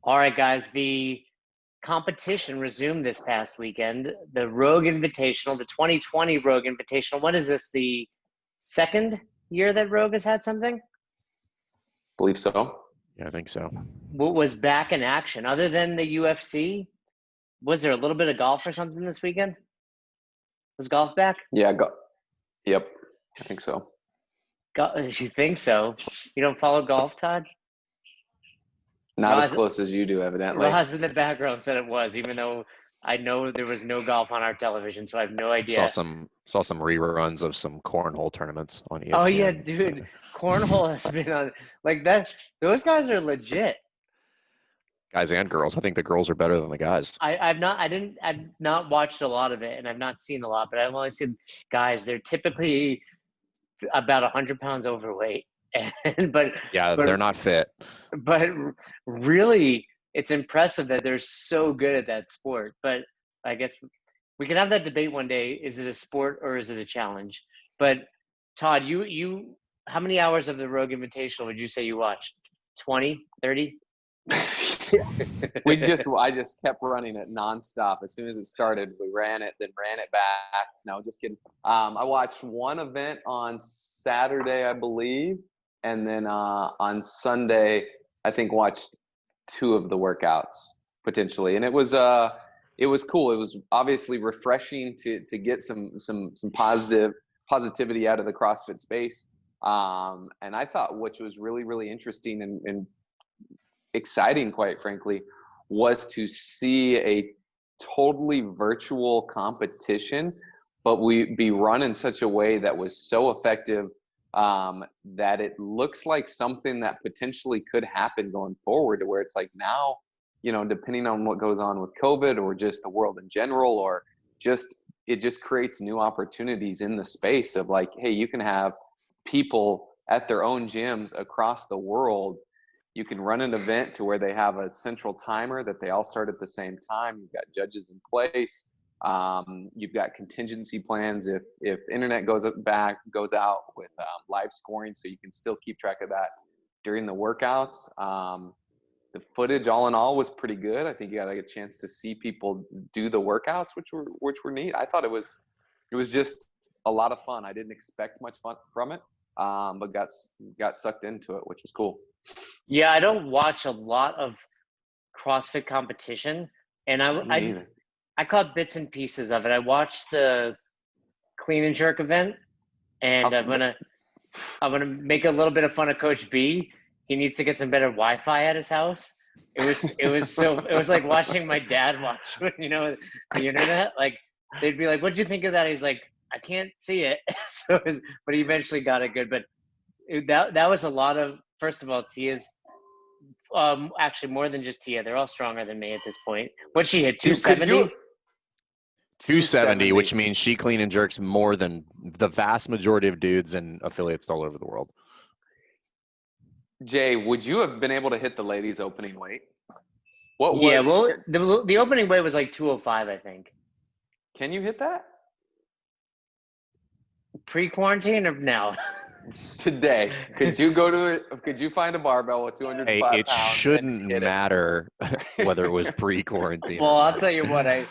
All right, guys, the competition resumed this past weekend. The Rogue Invitational, the 2020 Rogue Invitational. What is this, the second year that Rogue has had something? Believe so. Yeah, I think so. What was back in action? Other than the UFC, was there a little bit of golf or something this weekend? Was golf back? Yeah, yep, I think so. You think so? You don't follow golf, Todd? Not as close as you do, evidently. Ross in the background said it was, even though I know there was no golf on our television, so I have no idea. Saw some reruns of some cornhole tournaments on ESPN. Oh yeah, dude, cornhole has been on like that. Those guys are legit. Guys and girls. I think the girls are better than the guys. I've not watched a lot of it, and I've not seen a lot, but I've only seen guys. They're typically about 100 pounds overweight, but they're not fit. But really, it's impressive that they're so good at that sport. But I guess we can have that debate one day. Is it a sport or is it a challenge? But Todd, you how many hours of the Rogue Invitational would you say you watched? 20, 30? I just kept running it nonstop. As soon as it started, we ran it, then ran it back. No, just kidding. I watched one event on Saturday, I believe, and then on Sunday, I think watched two of the workouts potentially, and it was cool. It was obviously refreshing to get some positivity out of the CrossFit space, and I thought, which was really, really interesting and exciting, quite frankly, was to see a totally virtual competition, but we be run in such a way that was so effective that it looks like something that potentially could happen going forward, to where it's like now, depending on what goes on with COVID or just the world in general, or it just creates new opportunities in the space of like, hey, you can have people at their own gyms across the world. You can run an event to where they have a central timer that they all start at the same time. You've got judges in place. You've got contingency plans if internet goes out with live scoring, so you can still keep track of that during the workouts. The footage, all in all, was pretty good. I think you got a chance to see people do the workouts, which were neat. I thought it was just a lot of fun. I didn't expect much fun from it, but got sucked into it, which was cool. Yeah, I don't watch a lot of CrossFit competition, and I caught bits and pieces of it. I watched the clean and jerk event, and I'm gonna make a little bit of fun of Coach B. He needs to get some better Wi-Fi at his house. It was like watching my dad watch, the internet. Like they'd be like, "What'd you think of that?" He's like, "I can't see it." But he eventually got it good. But that was a lot of. First of all, Tia's actually more than just Tia. They're all stronger than me at this point. What she hit, 270? 270, which means she clean and jerks more than the vast majority of dudes and affiliates all over the world. Jay, would you have been able to hit the ladies' opening weight? Yeah, well, the opening weight was like 205, I think. Can you hit that? Pre-quarantine or now? Today, could you find a barbell with 205 pounds? It shouldn't matter whether it was pre-quarantine. Well, I'll tell you what, I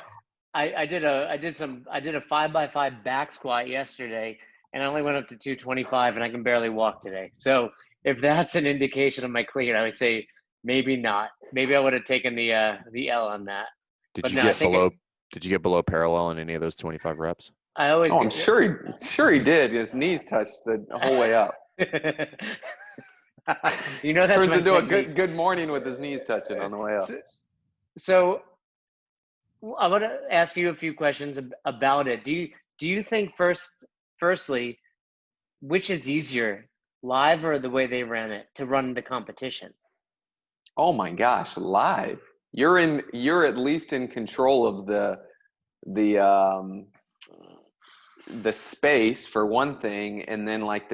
did a 5x5 back squat yesterday, and I only went up to 225, and I can barely walk today. So if that's an indication of my clean, I would say maybe not. Maybe I would have taken the L on that. Did you get below parallel in any of those 25 reps? I'm sure he did. His knees touched the whole way up. That's turns into a good morning with his knees touching on the way up. So I want to ask you a few questions about it. Do you think firstly, which is easier, live or the way they ran it, to run the competition? Oh my gosh, live. You're at least in control of the space for one thing, and then like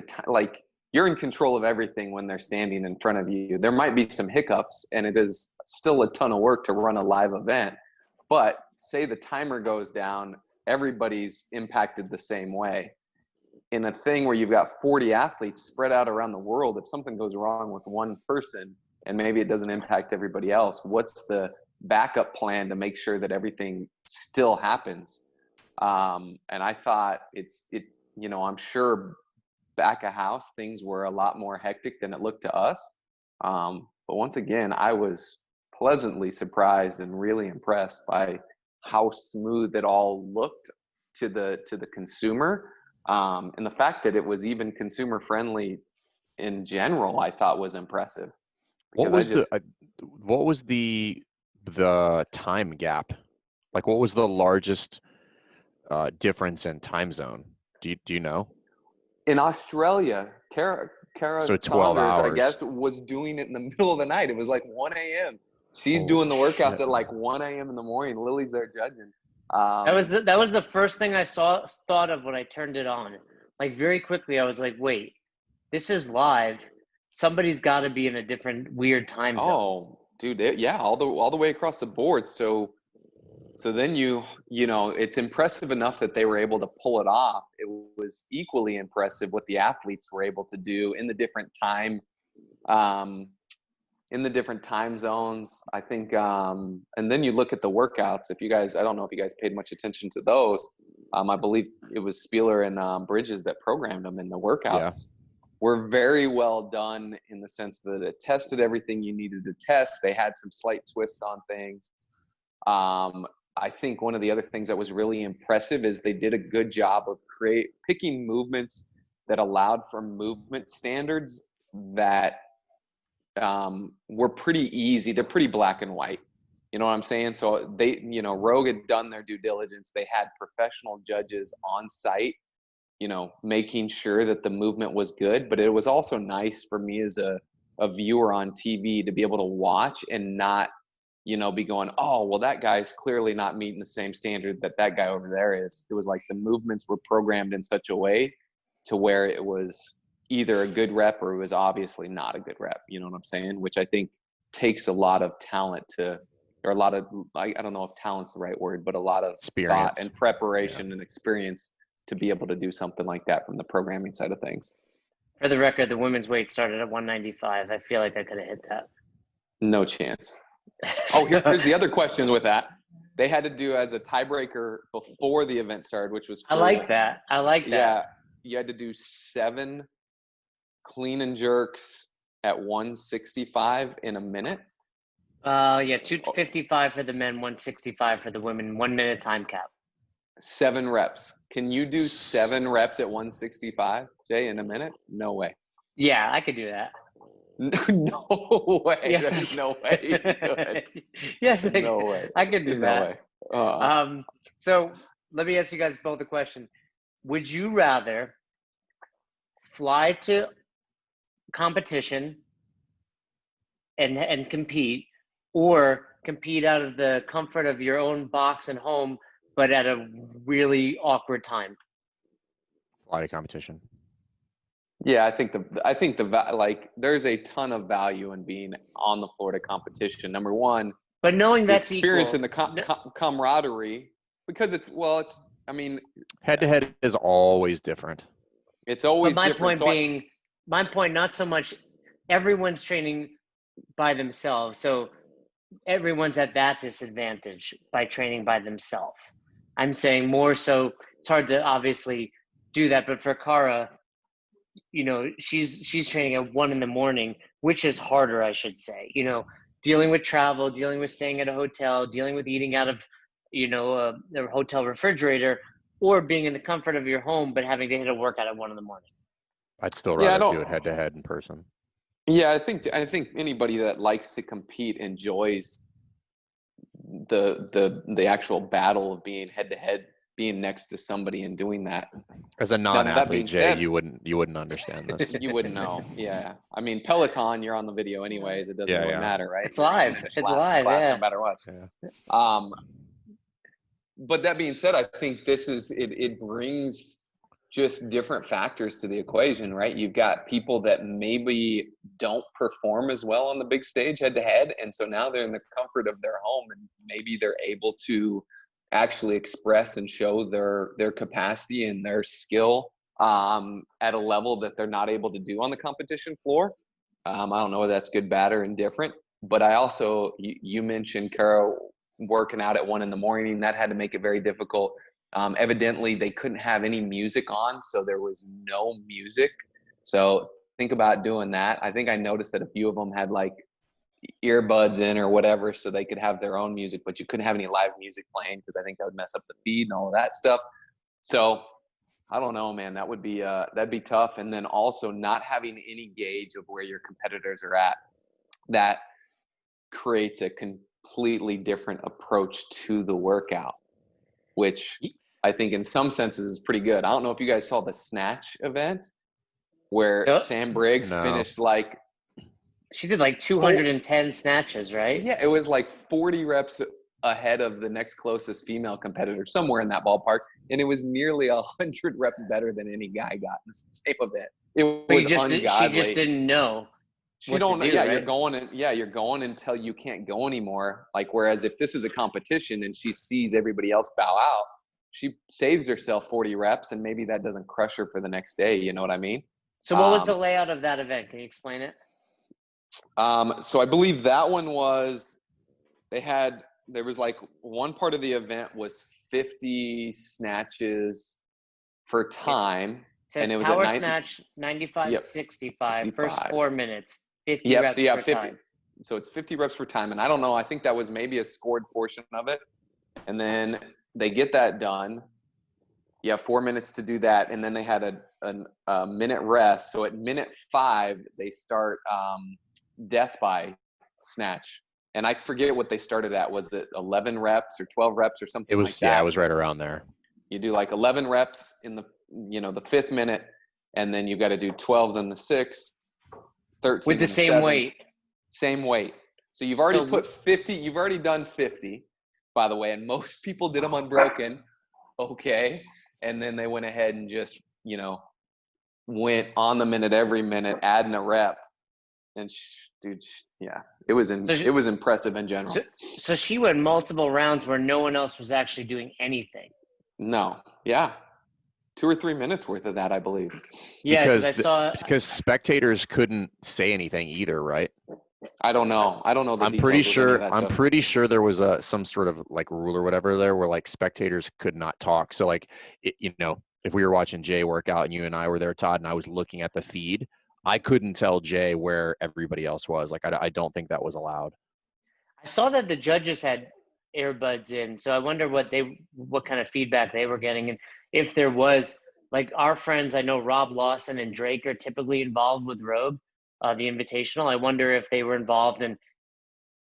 you're in control of everything when they're standing in front of you. There might be some hiccups, and it is still a ton of work to run a live event, but say the timer goes down, everybody's impacted the same way. In a thing where you've got 40 athletes spread out around the world, if something goes wrong with one person, and maybe it doesn't impact everybody else, what's the backup plan to make sure that everything still happens? And I thought I'm sure back of house things were a lot more hectic than it looked to us. But once again, I was pleasantly surprised and really impressed by how smooth it all looked to the consumer. And the fact that it was even consumer friendly in general, I thought was impressive. What was the time gap? Like, what was the largest difference in time zone? Do you know? In Australia, Kara So 12 Saunders, hours. I guess, was doing it in the middle of the night. It was like 1 a.m. She's Holy doing the workouts shit. at like 1 a.m. in the morning. Lily's there judging. That was the first thing I thought of when I turned it on. Like, very quickly, I was like, wait, this is live. Somebody's got to be in a different weird time zone. Oh, dude, all the way across the board. So then it's impressive enough that they were able to pull it off. It was equally impressive what the athletes were able to do in the different time zones. I think, and then you look at the workouts. I don't know if you guys paid much attention to those. I believe it was Spieler and Bridges that programmed them, and the workouts were very well done in the sense that it tested everything you needed to test. They had some slight twists on things. I think one of the other things that was really impressive is they did a good job of picking movements that allowed for movement standards that were pretty easy. They're pretty black and white. You know what I'm saying? So they, Rogue had done their due diligence. They had professional judges on site, making sure that the movement was good. But it was also nice for me as a viewer on TV to be able to watch and not, be going, oh, well, that guy's clearly not meeting the same standard that guy over there is. It was like the movements were programmed in such a way to where it was either a good rep or it was obviously not a good rep. You know what I'm saying? Which I think takes a lot of talent I don't know if talent's the right word, but a lot of experience, thought and preparation and experience to be able to do something like that from the programming side of things. For the record, the women's weight started at 195. I feel like I could have hit that. No chance. Oh, here's the other question with that. They had to do as a tiebreaker before the event started, which was cool. I like that. Yeah, you had to do 7 clean and jerks at 165 in a minute. 255 for the men, 165 for the women, 1 minute time cap. 7 reps. Can you do 7 reps at 165, Jay, in a minute? No way. Yeah, I could do that. No way. Yes, There's no way you could. Yes, No way. I could do that. No way. So let me ask you guys both a question. Would you rather fly to competition and compete, or compete out of the comfort of your own box and home, but at a really awkward time? Fly to competition. Yeah, I think there's a ton of value in being on the floor to competition. Number one, but knowing that's experience equal, and the camaraderie, because head to head is always different. It's always but different. My point, not so much everyone's training by themselves, so everyone's at that disadvantage by training by themselves. I'm saying more so it's hard to obviously do that, but for Kara, she's training at 1 a.m, which is harder, I should say. Dealing with travel, dealing with staying at a hotel, dealing with eating out of, a hotel refrigerator, or being in the comfort of your home, but having to hit a workout at 1 a.m. I'd still rather do it head to head in person. Yeah, I think anybody that likes to compete enjoys the actual battle of being head to head, being next to somebody and doing that. As a non-athlete, Jay, you wouldn't understand this. You wouldn't know. Yeah, I mean, Peloton, you're on the video anyways. It doesn't really matter, right? It's live. It's live. Class, yeah. No matter what. Yeah. But that being said, I think it brings just different factors to the equation, right? You've got people that maybe don't perform as well on the big stage head to head, and so now they're in the comfort of their home, and maybe they're able to actually express and show their capacity and their skill at a level that they're not able to do on the competition floor. I don't know whether that's good, bad, or indifferent. But I also, you mentioned Kara working out at 1 a.m. That had to make it very difficult. Evidently, they couldn't have any music on, so there was no music. So think about doing that. I think I noticed that a few of them had like earbuds in or whatever, so they could have their own music, but you couldn't have any live music playing because I think that would mess up the feed and all of that stuff. So I don't know, man. That would be that'd be tough. And then also not having any gauge of where your competitors are at, that creates a completely different approach to the workout, which I think in some senses is pretty good. I don't know if you guys saw the snatch event where Sam Briggs finished like, she did like 210 snatches, right? Yeah, it was like 40 reps ahead of the next closest female competitor, somewhere in that ballpark. And it was nearly 100 reps better than any guy got in the same event. It was ungodly. She just didn't know. She don't know. Yeah, right? You're going until you can't go anymore. Like, whereas if this is a competition and she sees everybody else bow out, she saves herself 40 reps and maybe that doesn't crush her for the next day. You know what I mean? So what was the layout of that event? Can you explain it? So I believe that one was, there was like one part of the event was 50 snatches for time. And it was power snatch 95, 65, first 4 minutes, 50 reps so 50. Time. So it's 50 reps per time. And I don't know, I think that was maybe a scored portion of it. And then they get that done. You have 4 minutes to do that. And then they had a minute rest. So at minute 5, they start death by snatch. And I forget what they started at. Was it 11 reps or 12 reps or something like that? Yeah, it was right around there. You do like 11 reps in the 5th minute, and then you've got to do 12 in the 6th, 13 with the same weight. Same weight. So you've already put 50. You've already done 50, by the way, and most people did them unbroken. Okay, and then they went ahead and just went on the minute every minute, adding a rep. And yeah, it was impressive in general. So she went multiple rounds where no one else was actually doing anything. No, yeah, 2 or 3 minutes worth of that, I believe. Yeah, because spectators couldn't say anything either, right? I don't know. I'm pretty sure there was some sort of like rule or whatever there where like spectators could not talk. So like, if we were watching Jay work out and you and I were there, Todd, and I was looking at the feed, I couldn't tell Jay where everybody else was. Like, I don't think that was allowed. I saw that the judges had earbuds in, so I wonder what kind of feedback they were getting. And if there was, like, our friends, I know Rob Lawson and Drake are typically involved with Rogue, the Invitational. I wonder if they were involved and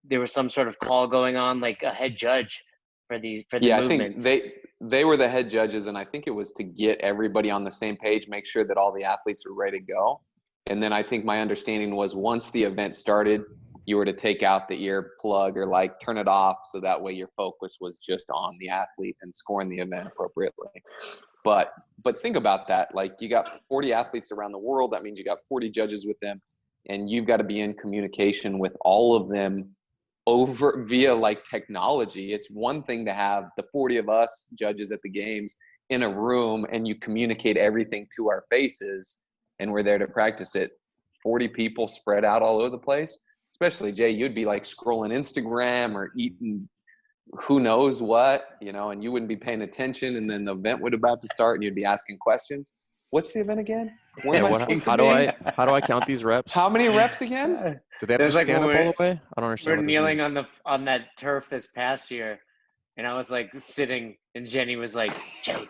there was some sort of call going on, like a head judge for the movements. I think they were the head judges, and I think it was to get everybody on the same page, make sure that all the athletes were ready to go. And then I think my understanding was once the event started, you were to take out the ear plug or like turn it off, so that way your focus was just on the athlete and scoring the event appropriately. But think about that. Like, you got 40 athletes around the world. That means you got 40 judges with them, and you've got to be in communication with all of them via like technology. It's one thing to have the 40 of us judges at the games in a room and you communicate everything to our faces and we're there to practice it. 40 people spread out all over the place, especially Jay, you'd be like scrolling Instagram or eating who knows what, and you wouldn't be paying attention. And then the event would about to start and you'd be asking questions. What's the event again? Where am I supposed to be? How do I count these reps? How many reps again? Do they have to stand up all the way? I don't understand. We're kneeling on that turf this past year, and I was like sitting, and Jenny was like, "Jay."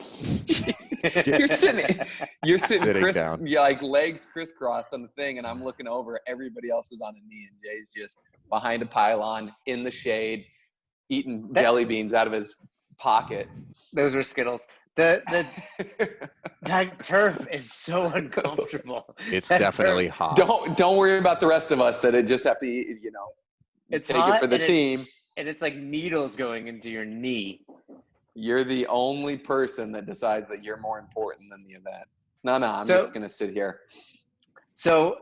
You're sitting down. Yeah, like legs crisscrossed on the thing, and I'm looking over. Everybody else is on a knee, and Jay's just behind a pylon in the shade, eating jelly beans out of his pocket. Those were Skittles. That turf is so uncomfortable. It's definitely hot. Don't worry about the rest of us that just have to eat, it's take hot it for the team. And it's like needles going into your knee. You're the only person that decides that you're more important than the event. No, I'm just going to sit here. So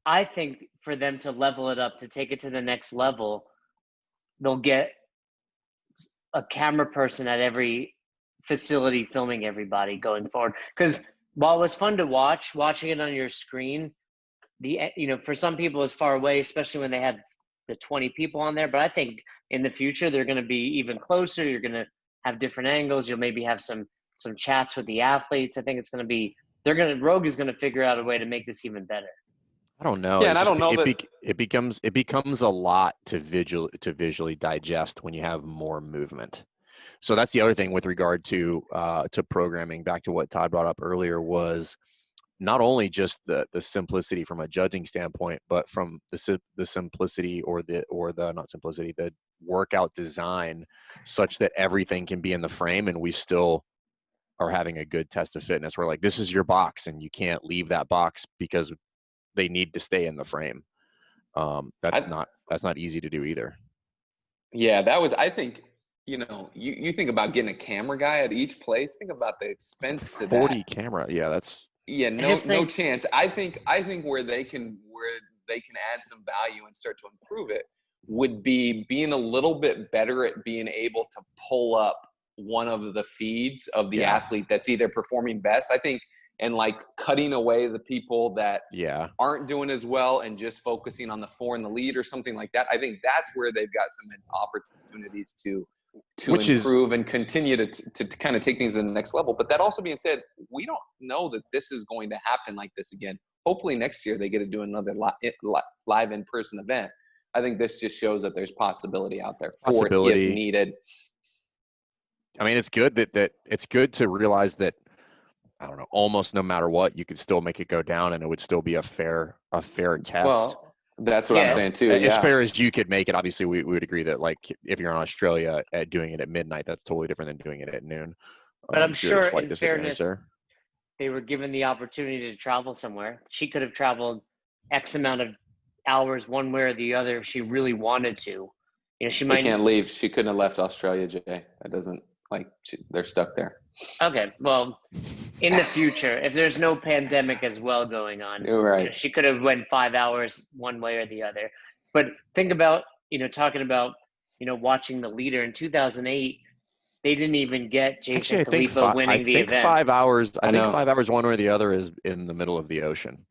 I think for them to level it up, to take it to the next level, they'll get a camera person at every facility filming everybody going forward. Because while it was fun to watching it on your screen, for some people it's far away, especially when they had the 20 people on there. But I think in the future they're going to be even closer. You're going to have different angles. You'll maybe have some chats with the athletes. I think it's going to be Rogue is going to figure out a way to make this even better. I don't know. Yeah, and I don't know it becomes a lot to visually digest when you have more movement. So that's the other thing with regard to programming. Back to what Todd brought up earlier was not only just the simplicity from a judging standpoint, but from the simplicity or the not simplicity, the workout design, such that everything can be in the frame and we still are having a good test of fitness. We're like, this is your box and you can't leave that box because they need to stay in the frame. That's not easy to do either. Yeah, that was, I think, you think about getting a camera guy at each place. Think about the expense to 40 that. camera. Yeah, that's. Yeah, no chance. I think where they can add some value and start to improve it would be being a little bit better at being able to pull up one of the feeds of the athlete that's either performing best, I think, and like cutting away the people that aren't doing as well and just focusing on the 4 in the lead or something like that. I think that's where they've got some opportunities to improve and continue to kind of take things to the next level. But that also being said, we don't know that this is going to happen like this again. Hopefully next year they get to do another live in-person event. I think this just shows that there's possibility out there for it if needed. I mean, it's good that it's good to realize that, I don't know, almost no matter what, you could still make it go down and it would still be a fair test. Well, that's what I'm saying too. As fair as you could make it. Obviously, we would agree that, like, if you're in Australia doing it at midnight, that's totally different than doing it at noon. But I'm sure, in fairness, they were given the opportunity to travel somewhere. She could have traveled X amount of hours one way or the other if she really wanted to. They can't leave. She couldn't have left Australia, Jay. That doesn't, they're stuck there. Okay, well, in the future, if there's no pandemic as well going on, you're right. She could have went 5 hours one way or the other. But think about, talking about, watching the leader in 2008, they didn't even get Jason Khalipa winning the event. 5 hours. I think 5 hours one way or the other is in the middle of the ocean.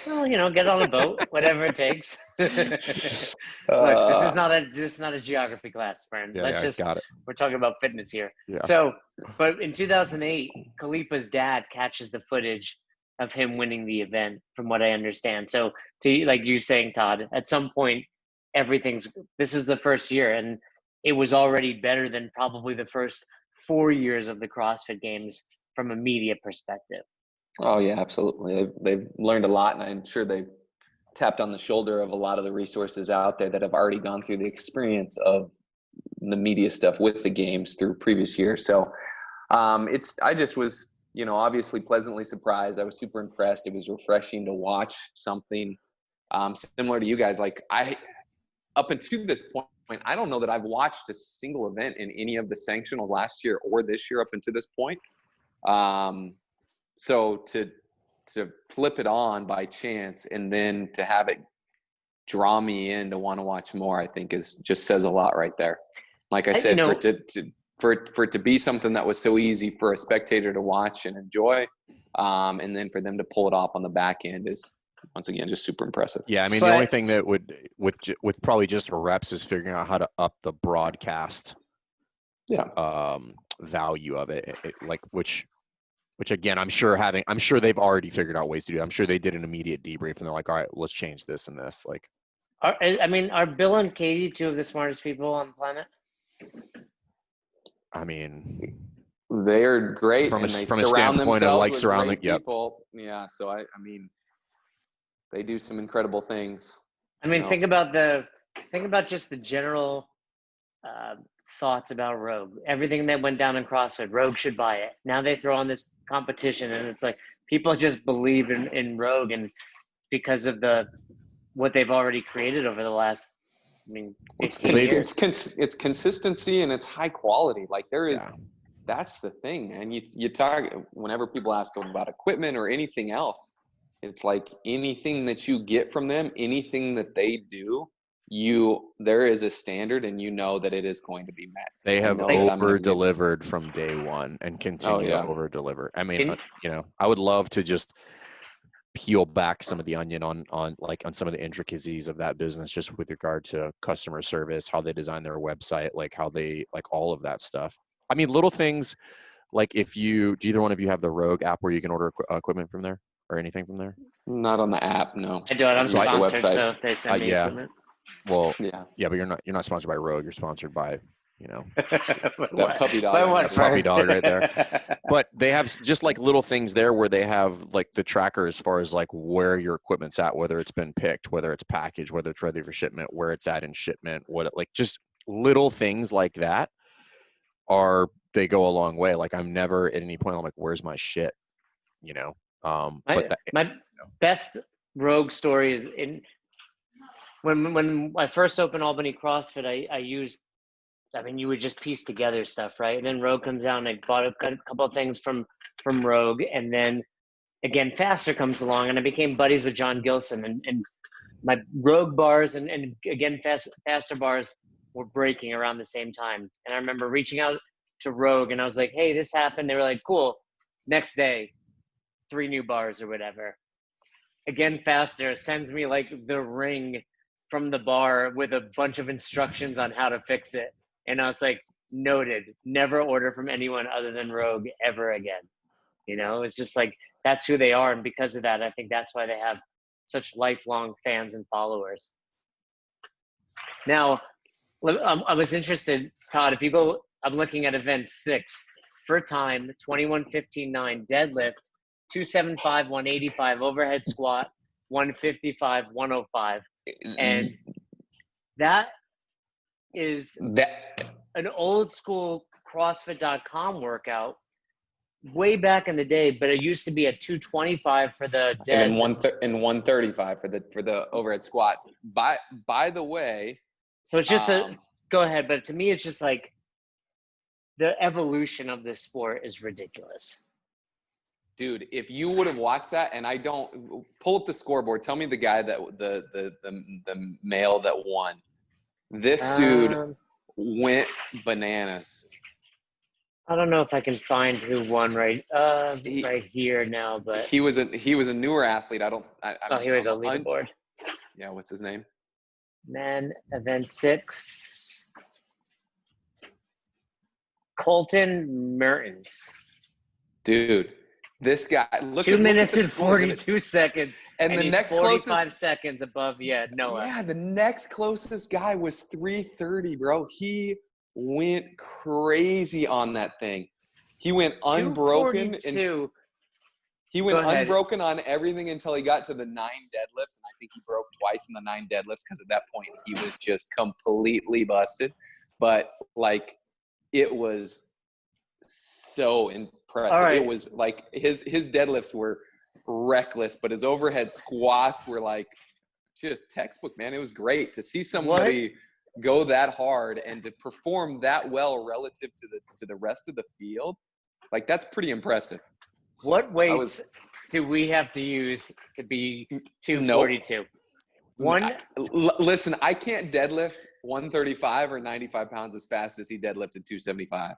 Well, get on a boat, whatever it takes. Look, this is not a geography class, friend. Got it. We're talking about fitness here. Yeah. So, but in 2008, Khalipa's dad catches the footage of him winning the event, from what I understand. So, like you saying, Todd, at some point, this is the first year, and it was already better than probably the first 4 years of the CrossFit Games from a media perspective. Oh yeah, absolutely. They've learned a lot, and I'm sure they've tapped on the shoulder of a lot of the resources out there that have already gone through the experience of the media stuff with the games through previous years. So I just was, obviously pleasantly surprised. I was super impressed. It was refreshing to watch something similar to you guys. Like, up until this point, I don't know that I've watched a single event in any of the sanctionals last year or this year up until this point. So to flip it on by chance and then to have it draw me in to want to watch more, I think just says a lot right there. Like I said, for it to be something that was so easy for a spectator to watch and enjoy, and then for them to pull it off on the back end is, once again, just super impressive. Yeah, I mean, the only thing that would with probably just reps is figuring out how to up the broadcast value of it, which again, I'm sure they've already figured out ways to do it. I'm sure they did an immediate debrief and they're like, all right, let's change this and this. Like, are Bill and Katie two of the smartest people on the planet? I mean, they're great from a standpoint of like surrounding people. Yeah, so I mean, they do some incredible things. I mean, think about just the general thoughts about Rogue. Everything that went down in CrossFit, Rogue should buy it. Now they throw on this competition, and it's like people just believe in Rogue, and because of what they've already created over the last, 15 years. It's consistency and it's high quality. Like that's the thing, man. You talk, whenever people ask about equipment or anything else, it's like anything that you get from them, anything that they do, there is a standard, and that it is going to be met. They have over-delivered from day one and continue to over-deliver. I mean, I would love to just peel back some of the onion on some of the intricacies of that business, just with regard to customer service, how they design their website, like how they like all of that stuff. I mean, little things like do either one of you have the Rogue app where you can order equipment from there or anything from there? Not on the app, no. I do it. I'm sponsored, so they send me equipment. Well, yeah, but you're not sponsored by Rogue. You're sponsored by, that puppy dog. Puppy dog right there. But they have just like little things there where they have like the tracker as far as like where your equipment's at, whether it's been picked, whether it's packaged, whether it's ready for shipment, where it's at in shipment, just little things like that they go a long way. Like I'm never at any point I'm like, where's my shit? My best Rogue story is when I first opened Albany CrossFit, you would just piece together stuff, right? And then Rogue comes out and I bought a couple of things from Rogue. And then again, Faster comes along and I became buddies with John Gilson and my Rogue bars and again, Faster bars were breaking around the same time. And I remember reaching out to Rogue and I was like, hey, this happened. They were like, cool. Next day, 3 new bars or whatever. Again, Faster sends me like the ring from the bar with a bunch of instructions on how to fix it. And I was like, noted, never order from anyone other than Rogue ever again. It's just like, that's who they are. And because of that, I think that's why they have such lifelong fans and followers. Now, I was interested, Todd, if you go, I'm looking at event 6 for time, 21:15.9 deadlift, 275, 185 overhead squat, 155, 105. And that is an old school CrossFit.com workout way back in the day, but it used to be at 225 for the dead and 135 for the overhead squats. By the way, so it's just go ahead, but to me it's just like the evolution of this sport is ridiculous. Dude, if you would have watched that, and I don't pull up the scoreboard, tell me the guy that the male that won. This dude went bananas. I don't know if I can find who won right here now, but he was a newer athlete. Here we go, leaderboard. Yeah, what's his name? Men event 6. Colton Mertens. Dude, this guy, look 2 minutes and 42 seconds. And the next 45 seconds above Noah. Yeah, the next closest guy was 330, bro. He went crazy on that thing. He went unbroken. He went unbroken on everything until he got to the 9 deadlifts. And I think he broke twice in the 9 deadlifts because at that point he was just completely busted. But like, it was so impressive. Right. It was like his deadlifts were reckless, but his overhead squats were like just textbook, man. It was great to see somebody go that hard and to perform that well relative to the rest of the field. Like, that's pretty impressive. What weights do we have to use to be 242? Listen, I can't deadlift 135 or 95 pounds as fast as he deadlifted 275.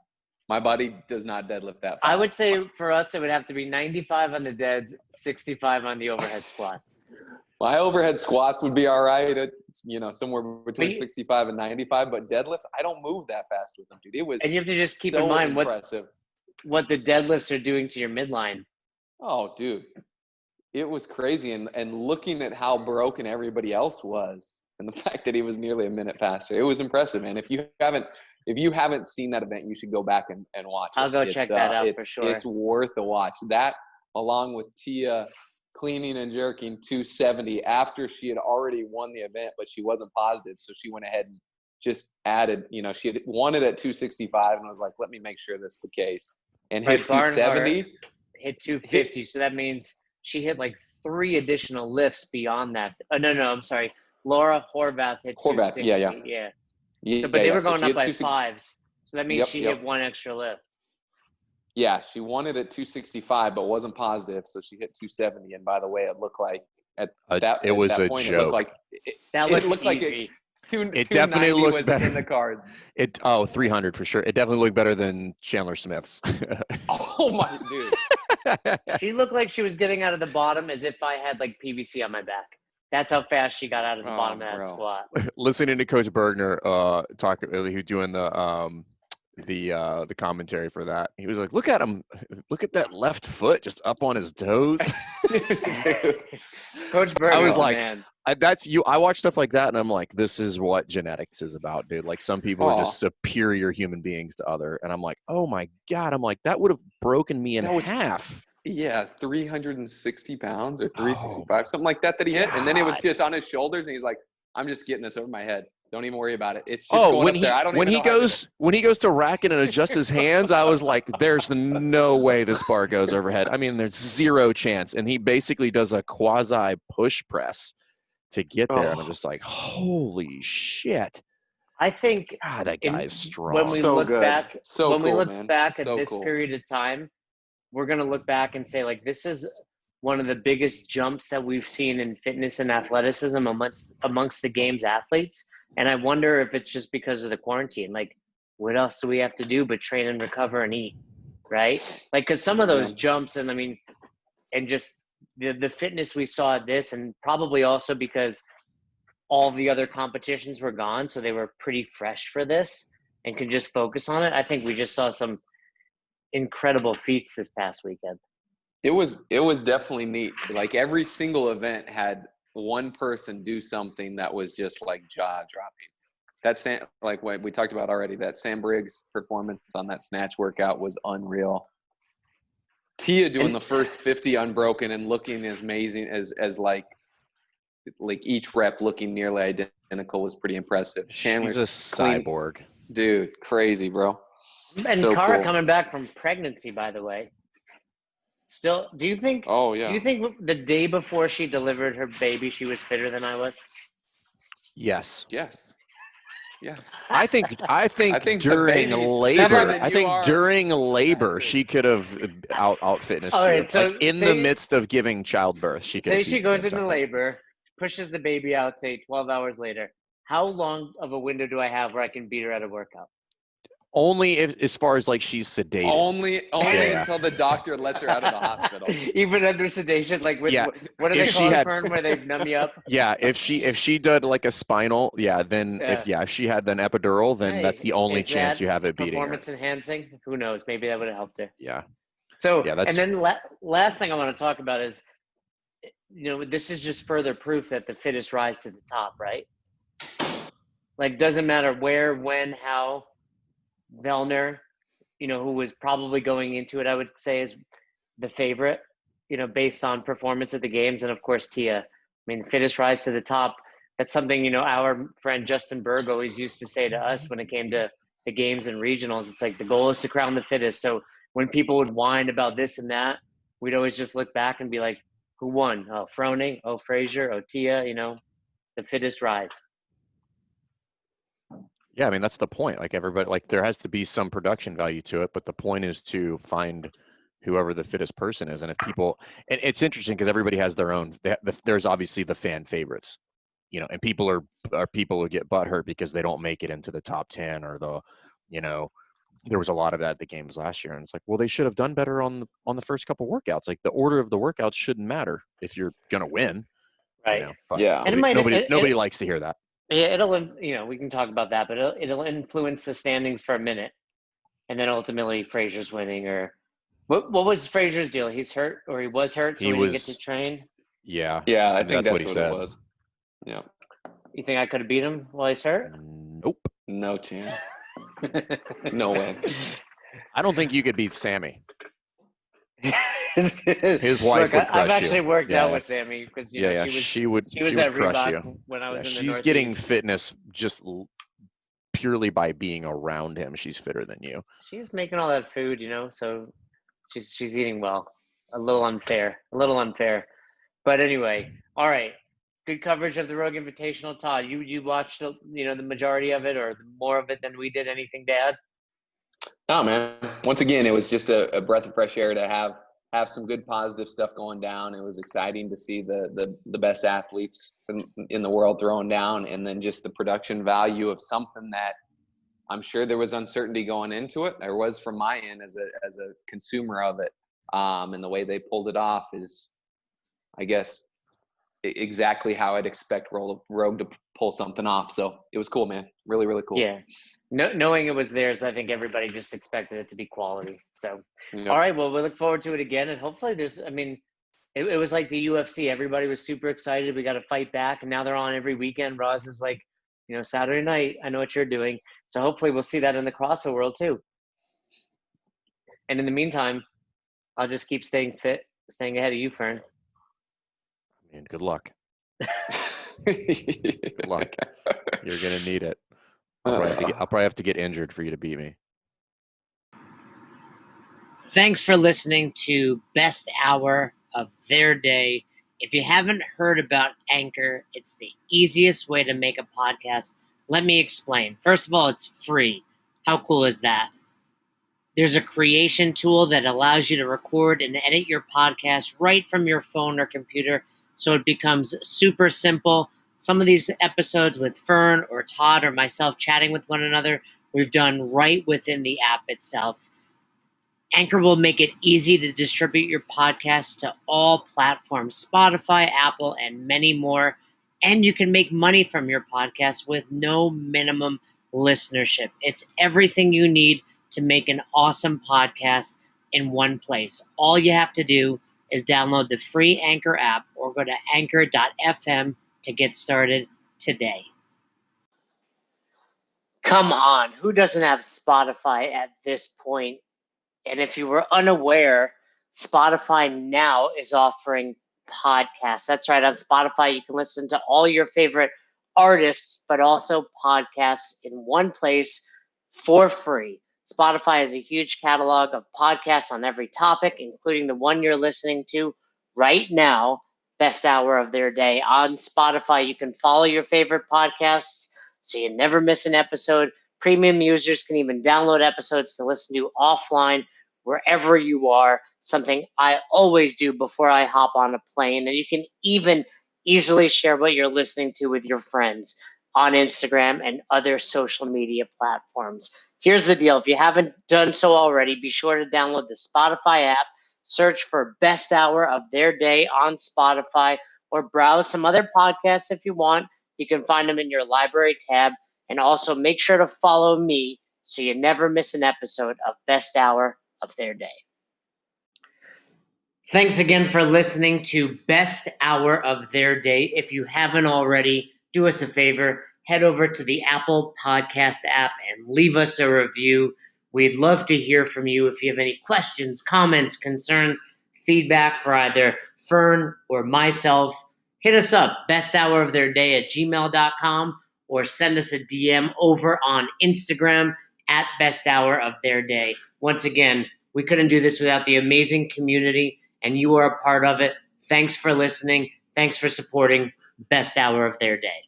My body does not deadlift that fast. I would say for us, it would have to be 95 on the deads, 65 on the overhead squats. My overhead squats would be all right at, somewhere between 65 and 95, but deadlifts, I don't move that fast with them, dude. It was and you have to just keep so in mind impressive. What the deadlifts are doing to your midline. Oh, dude. It was crazy. And looking at how broken everybody else was and the fact that he was nearly a minute faster, it was impressive, man. If you haven't seen that event, you should go back and watch it. I'll go check that out for sure. It's worth a watch. That, along with Tia cleaning and jerking 270 after she had already won the event, but she wasn't positive. So she went ahead and just added, she had won it at 265 and was like, let me make sure this is the case. And hit 270. Hit 250. So that means she hit like 3 additional lifts beyond that. Oh, no, I'm sorry. Laura Horvath hit 260. Yeah. So, but they were going up by 5s. So that means she hit 1 extra lift. Yeah, she won it at 265, but wasn't positive. So she hit 270. And by the way, it looked like at that it was a point, joke. It looked like it looked like it definitely looked was better in the cards. 300 for sure. It definitely looked better than Chandler Smith's. Oh my dude. She looked like she was getting out of the bottom as if I had like PVC on my back. That's how fast she got out of the bottom of that squat. Listening to Coach Bergner talk, he was doing the commentary for that. He was like, "Look at him! Look at that left foot just up on his toes." Coach Bergner, I was like, man. "That's you." I watch stuff like that, and I'm like, "This is what genetics is about, dude." Like some people are just superior human beings to other, and I'm like, "Oh my god!" I'm like, "That would have broken me in half." Yeah, 360 pounds or 365, something like that he hit. And then it was just on his shoulders, and he's like, I'm just getting this over my head. Don't even worry about it. It's just going up there. I don't even know when he goes to rack it and adjust his hands, I was like, there's no way this bar goes overhead. I mean, there's zero chance. And he basically does a quasi push press to get there. And I'm just like, holy shit. I think God, that guy is strong. When we look back, at this cool. period of time, we're going to look back and say, like, this is one of the biggest jumps that we've seen in fitness and athleticism amongst the game's athletes. And I wonder if it's just because of the quarantine. Like, what else do we have to do but train and recover and eat, right? Like, because some of those jumps, and I mean, and just the fitness we saw at this, and probably also because all the other competitions were gone, so they were pretty fresh for this and could just focus on it. I think we just saw some incredible feats this past weekend. It was definitely neat. Like every single event had one person do something that was just like jaw dropping. That's like what we talked about already. That Sam Briggs performance on that snatch workout was unreal. Tia doing the first 50 unbroken and looking as amazing as like each rep looking nearly identical was pretty impressive. Chandler's a cyborg. Dude, crazy, bro. And so Cara coming back from pregnancy, by the way. Still, do you think? Oh yeah. Do you think the day before she delivered her baby, she was fitter than I was? Yes. Yes. I think during labor, she could have out fitness. All right, so like in the midst of giving childbirth, she could. Say she goes into labor, pushes the baby out, say 12 hours later. How long of a window do I have where I can beat her at a workout? Only as far as like she's sedated. Only until the doctor lets her out of the hospital. Even under sedation, like what do they call it, where they numb you up? Yeah, if she did like a spinal, then if she had an epidural, then that's the only chance you have at beating her. Performance enhancing? Who knows? Maybe that would have helped her. Yeah. So and then last thing I want to talk about is, this is just further proof that the fittest rise to the top, right? Like doesn't matter where, when, how. Vellner, who was probably going into it, I would say is the favorite, based on performance at the games. And of course, Tia. I mean, fittest rise to the top. That's something, our friend Justin Berg always used to say to us when it came to the games and regionals. It's like the goal is to crown the fittest. So when people would whine about this and that, we'd always just look back and be like, who won? Oh, Froning. Oh, Frazier. Oh, Tia, the fittest rise. Yeah, I mean, that's the point. Like everybody, like there has to be some production value to it, but the point is to find whoever the fittest person is. And if people, and it's interesting because everybody has their own, there's obviously the fan favorites, and people are people who get butthurt because they don't make it into the top 10 or there was a lot of that at the games last year. And it's like, well, they should have done better on the first couple workouts. Like the order of the workouts shouldn't matter if you're going to win. Right. Yeah. And nobody likes to hear that. Yeah, it'll, we can talk about that, but it'll influence the standings for a minute, and then ultimately Frazier's winning. Or what was Frazier's deal? He's hurt, or he was hurt, so he didn't get to train. Yeah, I think that's what he said. It was. Yeah. You think I could have beat him while he's hurt? Nope. No chance. No way. I don't think you could beat Sammy. His wife would crush I've actually you. worked out with Sammy because she would crush you when I was in the She's Northeast. Getting fitness just purely by being around him. She's fitter than you. She's making all that food, so she's eating well. A little unfair. But anyway, all right. Good coverage of the Rogue Invitational. Todd, you watched the majority of it or more of it than we did. Anything to add? No, man. Once again, it was just a breath of fresh air to have some good positive stuff going down. It was exciting to see the best athletes in the world throwing down, and then just the production value of something that I'm sure there was uncertainty going into it. There was from my end as a consumer of it. And the way they pulled it off is, I guess, exactly how I'd expect Rogue to pull something off. So it was cool, man. Really, really cool. Yeah. Knowing it was theirs, I think everybody just expected it to be quality. So, Yep. All right, well, we look forward to it again. And hopefully it was like the UFC. Everybody was super excited. We got to fight back. And now they're on every weekend. Roz is like, Saturday night, I know what you're doing. So hopefully we'll see that in the CrossFit world too. And in the meantime, I'll just keep staying fit, staying ahead of you, Fern. Man, good luck. Good luck. You're going to need it. I'll probably have to get injured for you to beat me. Thanks for listening to Best Hour of Their Day. If you haven't heard about Anchor, it's the easiest way to make a podcast. Let me explain. First of all, it's free. How cool is that? There's a creation tool that allows you to record and edit your podcast right from your phone or computer, so it becomes super simple. Some of these episodes with Fern or Todd or myself chatting with one another, we've done right within the app itself. Anchor will make it easy to distribute your podcast to all platforms, Spotify, Apple, and many more. And you can make money from your podcast with no minimum listenership. It's everything you need to make an awesome podcast in one place. All you have to do is download the free Anchor app or go to anchor.fm to get started today. Come on, who doesn't have Spotify at this point? And if you were unaware, Spotify now is offering podcasts. That's right. On Spotify, you can listen to all your favorite artists, but also podcasts in one place for free. Spotify has a huge catalog of podcasts on every topic, including the one you're listening to right now, Best Hour of Their Day. On Spotify, you can follow your favorite podcasts so you never miss an episode. Premium users can even download episodes to listen to offline wherever you are, something I always do before I hop on a plane. And you can even easily share what you're listening to with your friends on Instagram and other social media platforms. Here's the deal. If you haven't done so already, be sure to download the Spotify app, search for Best Hour of Their Day on Spotify, or browse some other podcasts if you want. You can find them in your library tab. And also make sure to follow me so you never miss an episode of Best Hour of Their Day. Thanks again for listening to Best Hour of Their Day. If you haven't already, do us a favor, head over to the Apple Podcast app and leave us a review. We'd love to hear from you. If you have any questions, comments, concerns, feedback for either Fern or myself, hit us up, besthouroftheirday@gmail.com, or send us a DM over on Instagram at Best Hour of Their Day. Once again, we couldn't do this without the amazing community, and you are a part of it. Thanks for listening. Thanks for supporting Best Hour of Their Day.